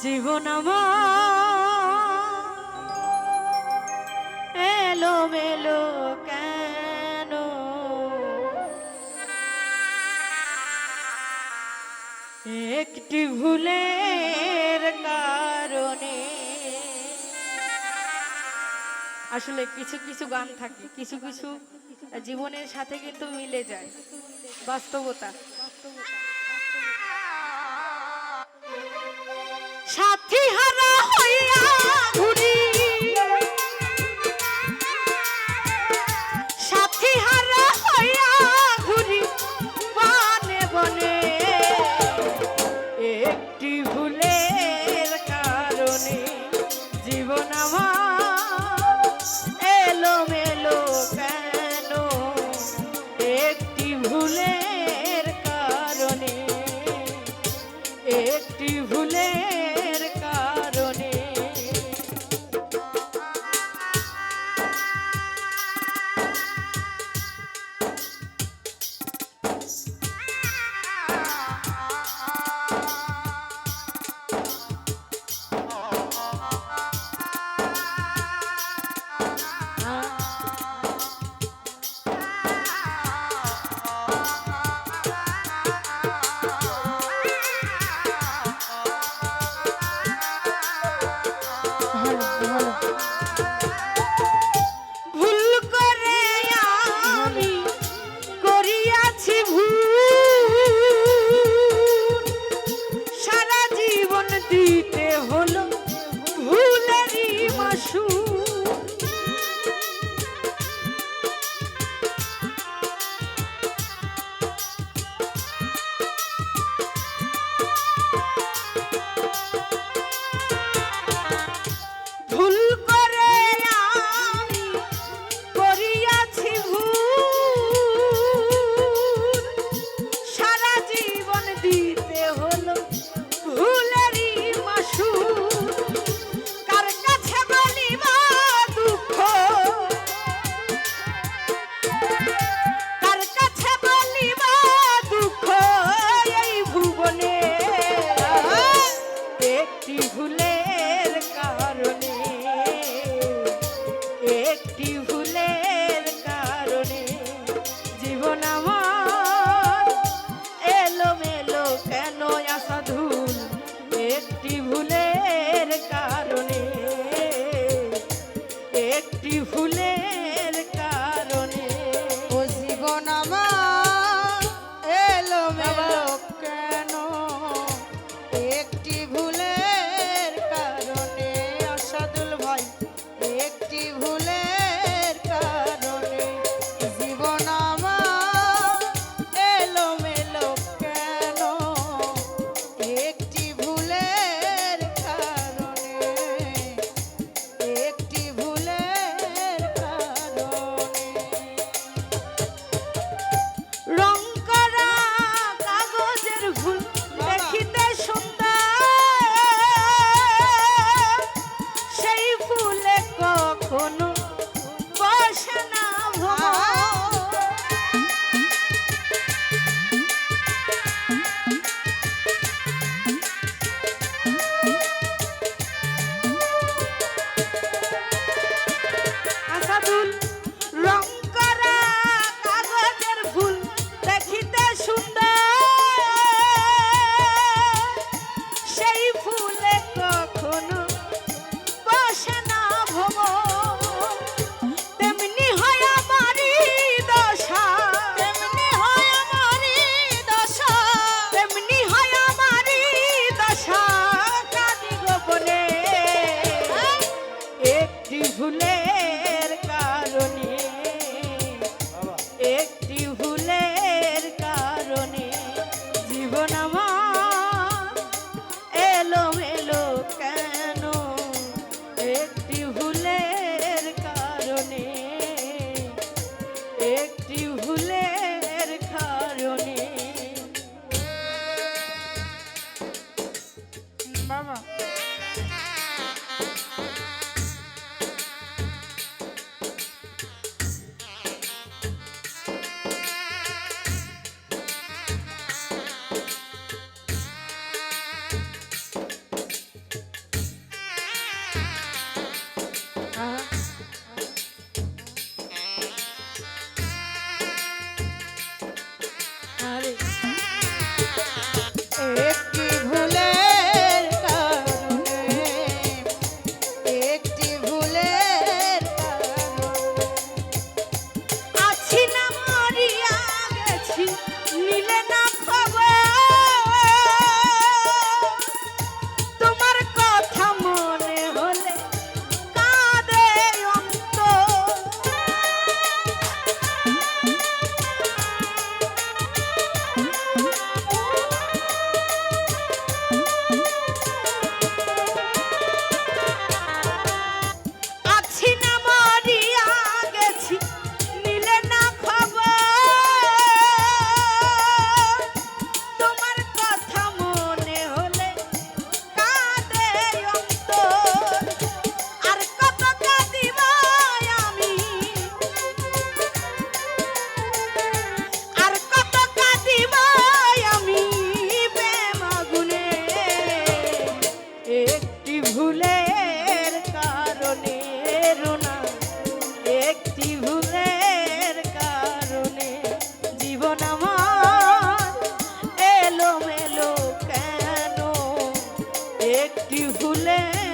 জীবন আমার এলো মেলো কেন? একটি ভুলের কারণে। আসলে কিছু কিছু গান থাকে, কিছু কিছু জীবনের সাথে কিন্তু মিলে যায়, বাস্তবতা। সাথী হারা হইয়া ঘুরি, সাথী হারা হইয়া ঘুরি বনে বনে, একটি ভুলের কারণে জীবন আমার এলো মেলো কেন? একটি ভুলের কারণে, একটি ভুলের কারণে। ভুল করে আমি করিয়াছি ভুল, সারা জীবন দিতে হলো ভুলেরই মাসুল। ভুল করে আমি করিয়াছি ভুল, সারা জীবন দিতে হলো ভুলেরই মাসুল। কার কাছে বলিবা দুঃখ, কার কাছে বলিবা দুঃখ এই ভুবনে? একটি ভুলের কারণে, একটি ভুলের কারণে জীবন আমার এলো মেলো কেন? আসাধুল একটি ভুলের কারণে, একটি ভুলের কারণে। ও জীবন আমার এলো মেলো কেন? একটি ভুলের কারণে আসাদুল ভাই, একটি ভুলের কারণে জীবন আমার এলো মেলো কেন? একটি ভুলের কারণে, একটি ভুলের কারণে। রং করা কাগজের ফুল দেখিতে সুন্দর, সেই ফুলে কখনো বসে না ভ্রমর। আসাদুল রং করা কাগজের ফুল দেখিতে সুন্দর, সেই ফুলে কখনো বসে না ভ্রমর। তেমনি হয় আমারই দশা, তেমনি হয় আমারই দশা, তেমনি হয় আমারই দশা কাঁদি গোপনে। একটি ভুলের কারণে, একটি ভুলের কারণে জীবন আমার এলো মেলো কেন? একটি ভুলের কারণে, একটি ভুলের কারণে। বাবা একটি ভুলের